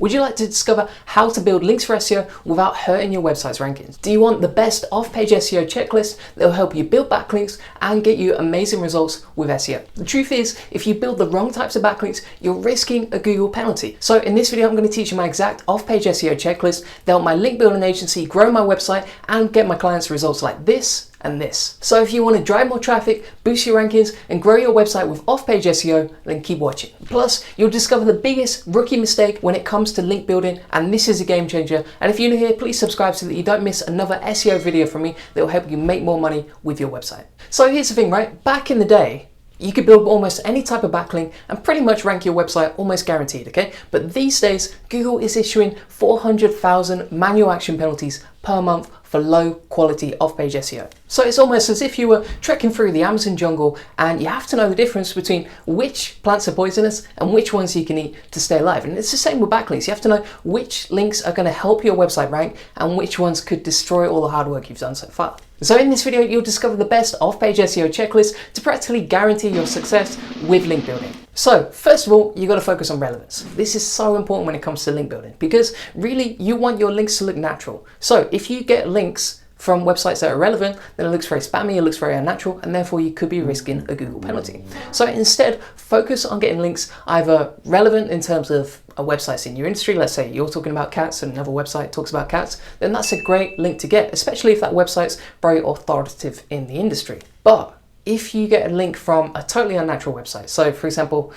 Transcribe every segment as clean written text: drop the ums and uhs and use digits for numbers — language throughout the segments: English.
Would you like to discover how to build links for SEO without hurting your website's rankings? Do you want the best off-page SEO checklist that will help you build backlinks and get you amazing results with SEO? The truth is, if you build the wrong types of backlinks, you're risking a Google penalty. So in this video, I'm going to teach you my exact off-page SEO checklist that help my link building agency grow my website and get my clients results like this and this. So if you want to drive more traffic, boost your rankings, and grow your website with off-page SEO, then keep watching. Plus, you'll discover the biggest rookie mistake when it comes to link building, and this is a game changer. And if you're new here, please subscribe so that you don't miss another SEO video from me that will help you make more money with your website. So here's the thing, right? Back in the day, you could build almost any type of backlink and pretty much rank your website almost guaranteed, okay? But these days, Google is issuing 400,000 manual action penalties per month for low quality off-page SEO. So it's almost as if you were trekking through the Amazon jungle and you have to know the difference between which plants are poisonous and which ones you can eat to stay alive. And it's the same with backlinks. You have to know which links are going to help your website rank and which ones could destroy all the hard work you've done so far. So in this video, you'll discover the best off-page SEO checklist to practically guarantee your success with link building. So first of all, you got to focus on relevance. This is so important when it comes to link building because really you want your links to look natural. So if you get links from websites that are relevant, then it looks very spammy, it looks very unnatural, and therefore you could be risking a Google penalty. So instead, focus on getting links either relevant in terms of a website's in your industry. Let's say you're talking about cats and another website talks about cats, then that's a great link to get, especially if that website's very authoritative in the industry. But if you get a link from a totally unnatural website, so for example,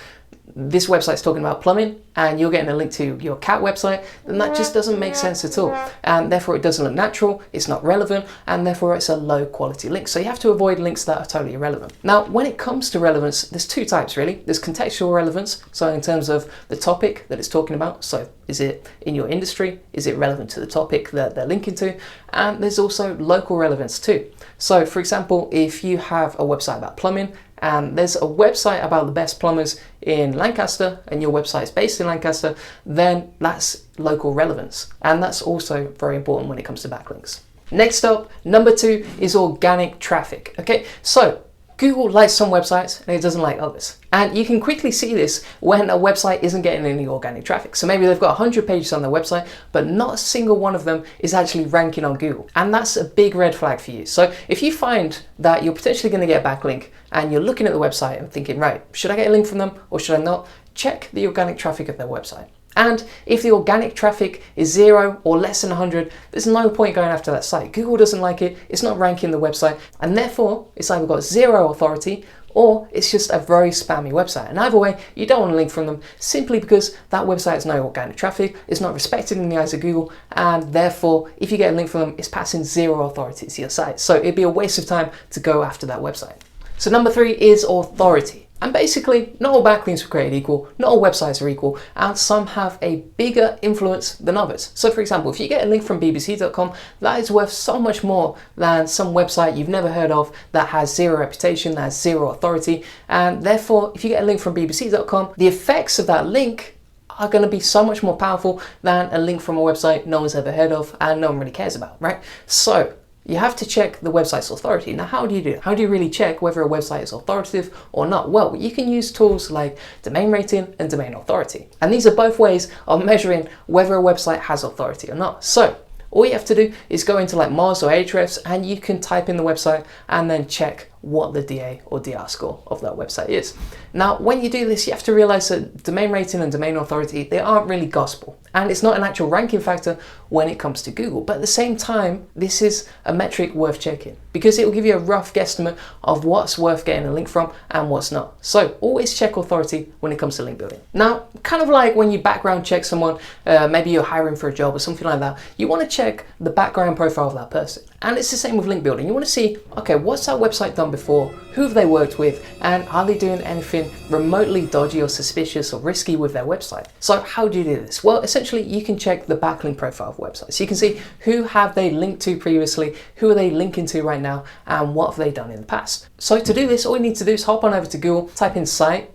this website's talking about plumbing and you're getting a link to your cat website, then that just doesn't make sense at all. And therefore it doesn't look natural, it's not relevant, and therefore it's a low quality link. So you have to avoid links that are totally irrelevant. Now, when it comes to relevance, there's two types really. There's contextual relevance, so in terms of the topic that it's talking about. So is it in your industry? Is it relevant to the topic that they're linking to? And there's also local relevance too. So for example, if you have a website about plumbing, and there's a website about the best plumbers in Lancaster and your website is based in Lancaster, then that's local relevance. And that's also very important when it comes to backlinks. Next up, number 2 is organic traffic. Okay, so Google likes some websites and it doesn't like others. And you can quickly see this when a website isn't getting any organic traffic. So maybe they've got 100 pages on their website, but not a single one of them is actually ranking on Google. And that's a big red flag for you. So if you find that you're potentially going to get a backlink and you're looking at the website and thinking, right, should I get a link from them or should I not? Check the organic traffic of their website. And if the organic traffic is 0 or less than 100, there's no point going after that site. Google doesn't like it, it's not ranking the website, and therefore it's either got 0 authority or it's just a very spammy website. And either way, you don't want to link from them simply because that website has no organic traffic, it's not respected in the eyes of Google, and therefore if you get a link from them, it's passing 0 authority to your site. So it'd be a waste of time to go after that website. So number 3 is authority. And basically, not all backlinks are created equal, not all websites are equal, and some have a bigger influence than others. So for example, if you get a link from bbc.com, that is worth so much more than some website you've never heard of that has 0 reputation, that has 0 authority. And therefore, if you get a link from bbc.com, the effects of that link are going to be so much more powerful than a link from a website no one's ever heard of and no one really cares about, right? So you have to check the website's authority. Now, how do you do it? How do you really check whether a website is authoritative or not? Well, you can use tools like domain rating and domain authority. And these are both ways of measuring whether a website has authority or not. So all you have to do is go into like Moz or Ahrefs and you can type in the website and then check what the DA or DR score of that website is. Now, when you do this, you have to realize that domain rating and domain authority, they aren't really gospel. And it's not an actual ranking factor when it comes to Google. But at the same time, this is a metric worth checking because it will give you a rough guesstimate of what's worth getting a link from and what's not. So always check authority when it comes to link building. Now, kind of like when you background check someone, maybe you're hiring for a job or something like that, you want to check the background profile of that person. And it's the same with link building. You want to see, okay, what's that website done before? Who have they worked with? And are they doing anything remotely dodgy or suspicious or risky with their website? So how do you do this? Well, essentially you can check the backlink profile of websites. So you can see who have they linked to previously, who are they linking to right now, and what have they done in the past. So to do this, all you need to do is hop on over to Google, type in site,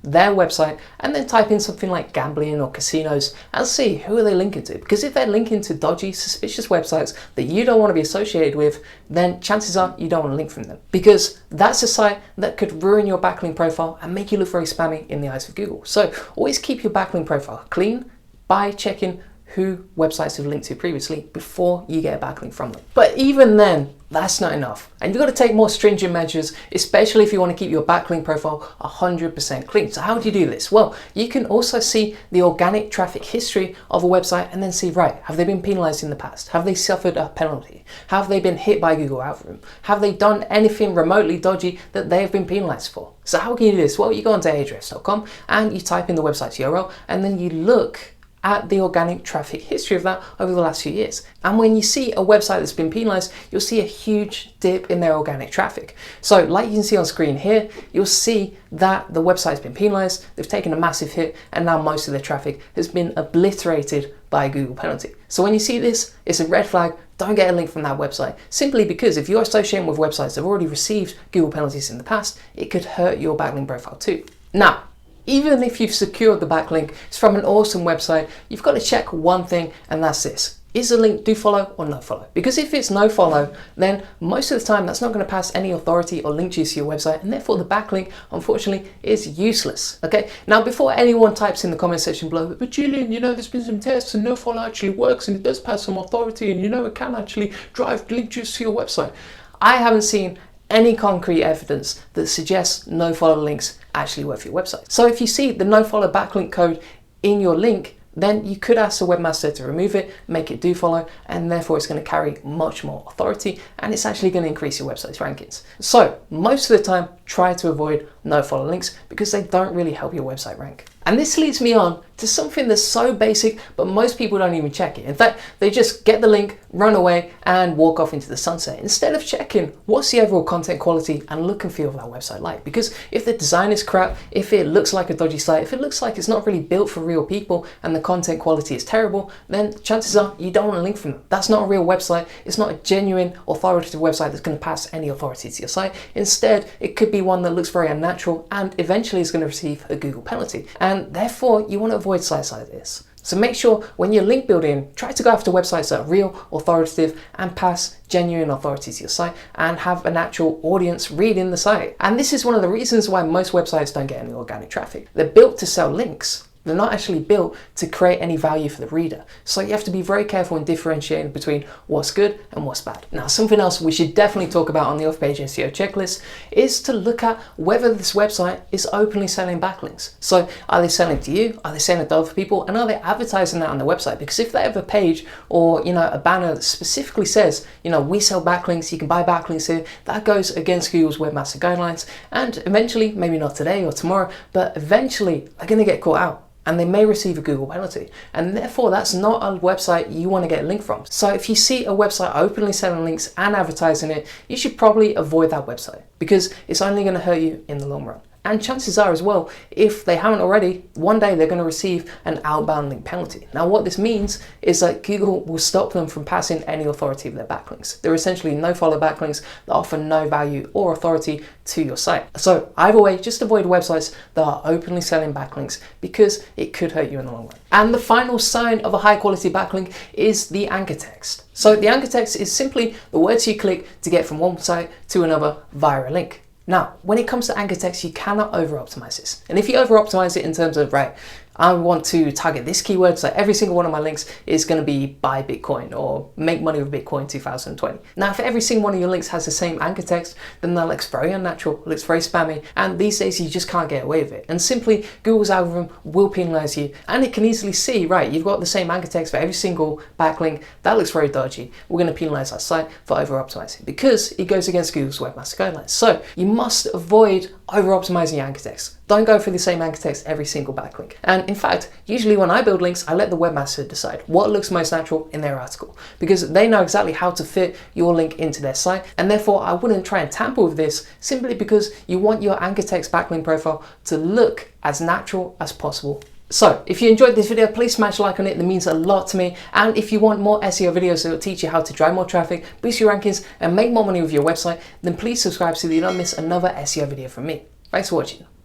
their website, and then type in something like gambling or casinos and see who are they linking to. Because if they're linking to dodgy, suspicious websites that you don't want to be associated with, then chances are you don't want to link from them. Because that's a site that could ruin your backlink profile and make you look very spammy in the eyes of Google. So always keep your backlink profile clean, by checking who websites have linked to previously before you get a backlink from them. But even then, that's not enough. And you've got to take more stringent measures, especially if you want to keep your backlink profile 100% clean. So how do you do this? Well, you can also see the organic traffic history of a website and then see, right, have they been penalized in the past? Have they suffered a penalty? Have they been hit by Google algorithm? Have they done anything remotely dodgy that they have been penalized for? So how can you do this? Well, you go onto ahrefs.com and you type in the website's URL and then you look at the organic traffic history of that over the last few years. And when you see a website that's been penalized, you'll see a huge dip in their organic traffic. So like you can see on screen here, you'll see that the website's been penalized, they've taken a massive hit, and now most of their traffic has been obliterated by a Google penalty. So when you see this, it's a red flag. Don't get a link from that website, simply because if you're associating with websites that have already received Google penalties in the past, it could hurt your backlink profile too. Now, even if you've secured the backlink, it's from an awesome website, you've got to check one thing, and that's this. Is the link do follow or no follow? Because if it's no follow, then most of the time that's not going to pass any authority or link juice to your website, and therefore the backlink, unfortunately, is useless. Okay, now before anyone types in the comment section below, but Julian, there's been some tests and no follow actually works and it does pass some authority and it can actually drive link juice to your website. I haven't seen any concrete evidence that suggests no follow links actually work for your website. So if you see the no follow backlink code in your link, then you could ask the webmaster to remove it, make it do follow, and therefore it's going to carry much more authority and it's actually going to increase your website's rankings. So most of the time, try to avoid no follow links because they don't really help your website rank. And this leads me on to something that's so basic, but most people don't even check it. In fact, they just get the link, run away, and walk off into the sunset instead of checking what's the overall content quality and look and feel of that website like. Because if the design is crap, if it looks like a dodgy site, if it looks like it's not really built for real people and the content quality is terrible, then chances are you don't want to link from them. That's not a real website. It's not a genuine authoritative website that's going to pass any authority to your site. Instead, it could be one that looks very unnatural and eventually is going to receive a Google penalty. And therefore, you want to avoid sites like this. So make sure when you're link building, try to go after websites that are real, authoritative, and pass genuine authority to your site and have an actual audience reading the site. And this is one of the reasons why most websites don't get any organic traffic. They're built to sell links. They're not actually built to create any value for the reader. So you have to be very careful in differentiating between what's good and what's bad. Now, something else we should definitely talk about on the Off Page SEO checklist is to look at whether this website is openly selling backlinks. So are they selling to you? Are they selling to other people? And are they advertising that on their website? Because if they have a page or a banner that specifically says, we sell backlinks, you can buy backlinks here, that goes against Google's webmaster guidelines. And eventually, maybe not today or tomorrow, but eventually they're going to get caught out. And they may receive a Google penalty. And therefore, that's not a website you want to get a link from. So if you see a website openly selling links and advertising it, you should probably avoid that website because it's only going to hurt you in the long run. And chances are as well, if they haven't already, one day they're going to receive an outbound link penalty. Now what this means is that Google will stop them from passing any authority of their backlinks. They're essentially no follow backlinks that offer no value or authority to your site. So either way, just avoid websites that are openly selling backlinks because it could hurt you in the long run. And the final sign of a high quality backlink is the anchor text. So the anchor text is simply the words you click to get from one site to another via a link. Now, when it comes to anchor text, you cannot over-optimize this. And if you over-optimize it in terms of, right, I want to target this keyword, so every single one of my links is going to be buy Bitcoin or make money with Bitcoin 2020. Now, if every single one of your links has the same anchor text, then that looks very unnatural, looks very spammy, and these days you just can't get away with it. And simply, Google's algorithm will penalize you, and it can easily see, right, you've got the same anchor text for every single backlink, that looks very dodgy. We're going to penalize our site for over-optimizing because it goes against Google's webmaster guidelines. So you must avoid over-optimizing your anchor text. Don't go for the same anchor text every single backlink. And in fact, usually when I build links, I let the webmaster decide what looks most natural in their article because they know exactly how to fit your link into their site. And therefore, I wouldn't try and tamper with this simply because you want your anchor text backlink profile to look as natural as possible. So if you enjoyed this video, please smash a like on it. That means a lot to me. And if you want more SEO videos that will teach you how to drive more traffic, boost your rankings, and make more money with your website, then please subscribe so that you don't miss another SEO video from me. Thanks for watching.